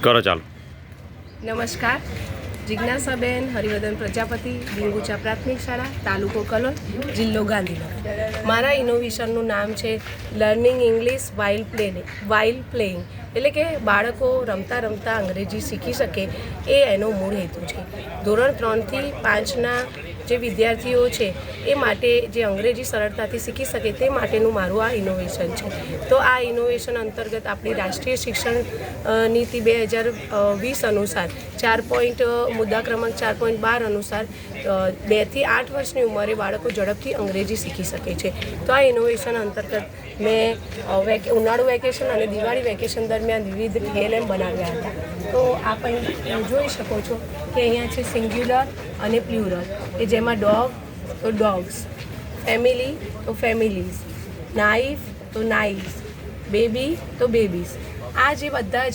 કરો ચાલો. નમસ્કાર, જિજ્ઞાસાબેન હરિવર્ધન પ્રજાપતિ, બિંગુચા પ્રાથમિક શાળા, તાલુકો કલોલ, જિલ્લો ગાંધીનગર. મારા ઇનોવેશનનું નામ છે લર્નિંગ ઇંગ્લિશ વાઇલ પ્લેઇંગ, એટલે કે બાળકો રમતા રમતા અંગ્રેજી શીખી શકે એ એનો મૂળ હેતુ છે. ધોરણ 3 થી 5ના જે વિદ્યાર્થીઓ છે એ માટે જે અંગ્રેજી સરળતાથી શીખી શકે તે માટેનું મારું આ ઇનોવેશન છે. તો આ ઇનોવેશન અંતર્ગત આપણી રાષ્ટ્રીય શિક્ષણ નીતિ 2020 અનુસાર મુદ્દા ક્રમાંક 4.12 અનુસાર 2 થી 8 વર્ષની ઉંમરે બાળકો ઝડપથી અંગ્રેજી શીખી શકે છે. તો આ ઇનોવેશન અંતર્ગત મેં ઉનાળુ વેકેશન અને દિવાળી વેકેશન દરમિયાન વિવિધ TLM બનાવ્યા હતા. તો આપ અહીં જોઈ શકો છો કે અહીંયા છે સિંગ્યુલર અને પ્લ્યુરલ, કે જેમાં ડોગ તો ડોગ્સ, ફેમિલી તો ફેમિલીઝ, નાઇફ તો નાઇફ્સ, બેબી તો બેબીઝ. આ જે બધા જ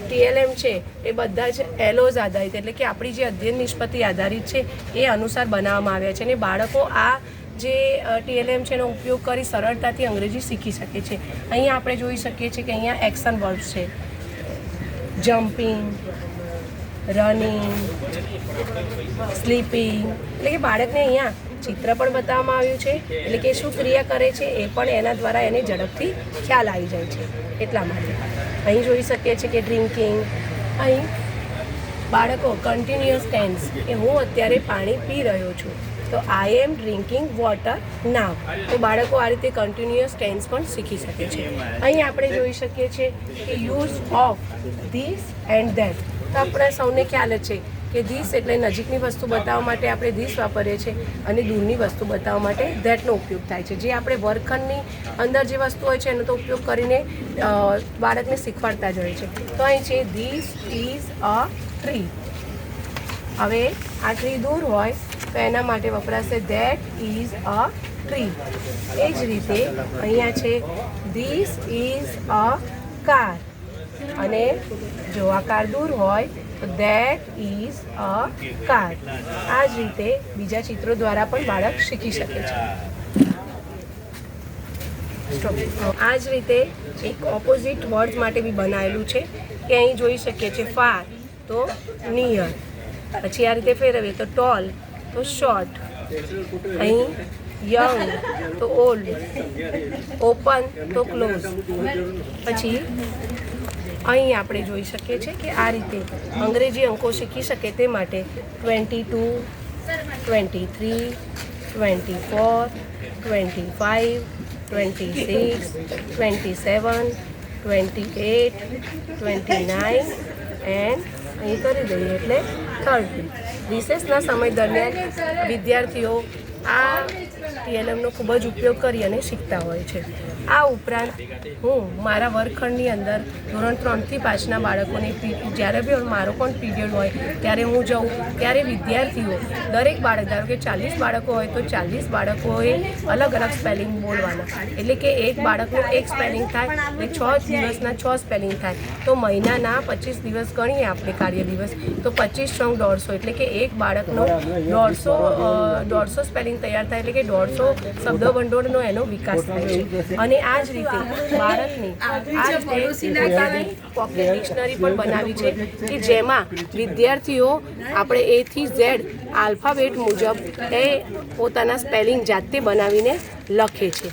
TLM છે એ બધા જ એલોઝ આધારિત, એટલે કે આપણી જે અધ્યયન નિષ્પત્તિ આધારિત છે એ અનુસાર બનાવવામાં આવ્યા છે. અને બાળકો આ જે TLM છે એનો ઉપયોગ કરી સરળતાથી અંગ્રેજી શીખી શકે છે. અહીંયા આપણે જોઈ શકીએ છીએ કે અહીંયા એક્શન વર્બ્સ છે: જમ્પિંગ, રનિંગ, સ્લીપિંગ. એટલે કે બાળકને અહીંયા ચિત્ર પણ બતાવવામાં આવ્યું છે, એટલે કે શું ક્રિયા કરે છે એ પણ એના દ્વારા એને ઝડપથી ખ્યાલ આવી જાય છે. એટલા માટે અહીં જોઈ શકીએ છીએ કે ડ્રિંકિંગ, અહીં બાળકો કન્ટિન્યુઅસ ટેન્સ, કે હું અત્યારે પાણી પી રહ્યો છું, તો આઈ એમ ડ્રિંકિંગ વોટર નાવ. તો બાળકો આ રીતે કન્ટિન્યુઅસ ટેન્સ પણ શીખી શકે છે. અહીં આપણે જોઈ શકીએ છીએ કે use of this and that. તો આપણે સૌને ખ્યાલ જ છે કે ધીસ એટલે નજીકની વસ્તુ બતાવવા માટે આપણે ધીસ વાપરીએ છીએ અને દૂરની વસ્તુ બતાવવા માટે ધેટનો ઉપયોગ થાય છે. જે આપણે વર્ગખંડની અંદર જે વસ્તુ હોય છે એનો તો ઉપયોગ કરીને બાળકને શીખવાડતા જ હોય છે. તો અહીં છે ધીસ ઇઝ અ ટ્રી. હવે આ ટ્રી દૂર હોય તો એના માટે વપરાશે ધેટ ઇઝ અ ટ્રી. એ જ રીતે અહીંયા છે ધીસ ઇઝ અ કાર, અને જો આ કાર દૂર હોય તો ધેટ ઇઝ અ કાર. આ જ રીતે બીજા ચિત્રો દ્વારા પણ બાળક શીખી શકે છે. આ જ રીતે એક ઓપોઝિટ વર્ડ માટે બી બનાવેલું છે, કે અહીં જોઈ શકીએ છીએ ફાર તો નિયર, પછી આ રીતે ફેરવીએ તો ટોલ તો શોર્ટ, અહીં યંગ તો ઓલ્ડ, ઓપન તો ક્લોઝ. પછી અહીં આપણે જોઈ શકીએ છીએ કે આ રીતે અંગ્રેજી અંકો શીખી શકે તે માટે 22, 23, 24, 25, 26, 27, 28, 29 એન્ડ અહીં કરી દઈએ એટલે 30. રિસેસના સમય દરમિયાન વિદ્યાર્થીઓ આ TLMનો ખૂબ જ ઉપયોગ કરી અને શીખતા હોય છે. આ ઉપરાંત હું મારા વર્ગખંડની અંદર ધોરણ 3 થી 5ના બાળકોને જ્યારે બી મારો પણ પીરિયડ હોય ત્યારે હું જાઉં ત્યારે વિદ્યાર્થીઓ દરેક બાળક, ધારો કે 40 બાળકો હોય તો 40 બાળકોએ અલગ અલગ સ્પેલિંગ બોલવાના, એટલે કે એક બાળકનું એક સ્પેલિંગ થાય એટલે 6 દિવસના 6 સ્પેલિંગ થાય. તો મહિનાના 25 દિવસ ગણીએ આપણે કાર્ય દિવસ, તો 25 × 150, એટલે કે એક બાળકનો 150 સ્પેલિંગ તૈયાર થાય, એટલે કે 150 શબ્દ ભંડોળનો એનો વિકાસ થાય છે. અને આ જ રીતે બાળકની આ રીતે પોતાની પોકેટ ડિક્શનરી પણ બનાવી છે, કે જેમાં વિદ્યાર્થીઓ આપણે A થી Z આલ્ફાબેટ મુજબ એ પોતાના સ્પેલિંગ જાતે બનાવીને લખે છે.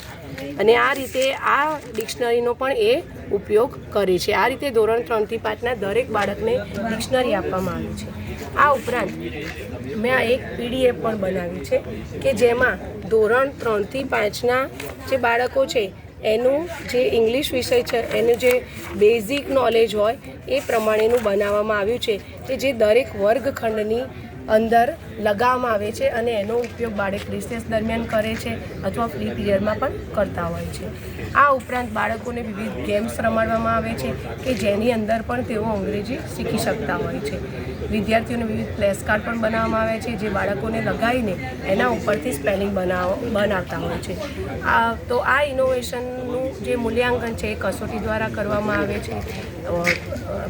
અને આ રીતે આ ડિક્શનરીનો પણ એ ઉપયોગ કરે છે. આ રીતે ધોરણ 3 થી 5ના દરેક બાળકને ડિક્શનરી આપવામાં આવી છે. આ ઉપરાંત મેં આ એક PDF પણ બનાવી છે, કે જેમાં ધોરણ 3 થી 5ના જે બાળકો છે એનું જે ઇંગ્લિશ વિષય છે એનું જે બેઝિક નોલેજ હોય એ પ્રમાણેનું બનાવવામાં આવ્યું છે, કે જે દરેક વર્ગખંડની અંદર લગાવવામાં આવે છે અને એનો ઉપયોગ બાળક રિસેસ દરમિયાન કરે છે અથવા ફ્રી પીરિયડમાં પણ કરતા હોય છે. આ ઉપરાંત બાળકોને વિવિધ ગેમ્સ રમાડવામાં આવે છે, કે જેની અંદર પણ તેઓ અંગ્રેજી શીખી શકતા હોય છે. વિદ્યાર્થીઓને વિવિધ ફ્લેશ કાર્ડ પણ બનાવવામાં આવે છે, જે બાળકોને લગાવીને એના ઉપરથી સ્પેલિંગ બનાવતા હોય છે. તો આ ઇનોવેશનનું જે મૂલ્યાંકન છે એ કસોટી દ્વારા કરવામાં આવે છે.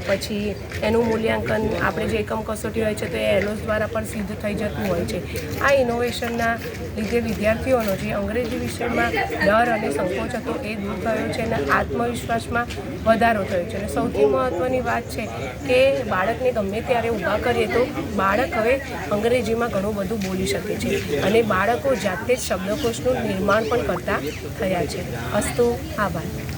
પછી એનું મૂલ્યાંકન આપણે જે એકમ કસોટી હોય છે તો એ એલોસ દ્વારા પણ સિદ્ધ થઈ જતું હોય છે. આ ઇનોવેશનના લીધે વિદ્યાર્થીઓનો જે અંગ્રેજી વિષયમાં ડર અને સંકોચ હતો એ દૂર થયો છે અને આત્મવિશ્વાસમાં વધારો થયો છે. અને સૌથી મહત્ત્વની વાત છે કે બાળકને ગમે ત્યારે ઊભા કરીએ તો બાળક હવે અંગ્રેજીમાં ઘણું બધું બોલી શકે છે અને બાળકો જાતે જ શબ્દકોશનું નિર્માણ પણ કરતા થયા છે. અસ્તુ, આભાર.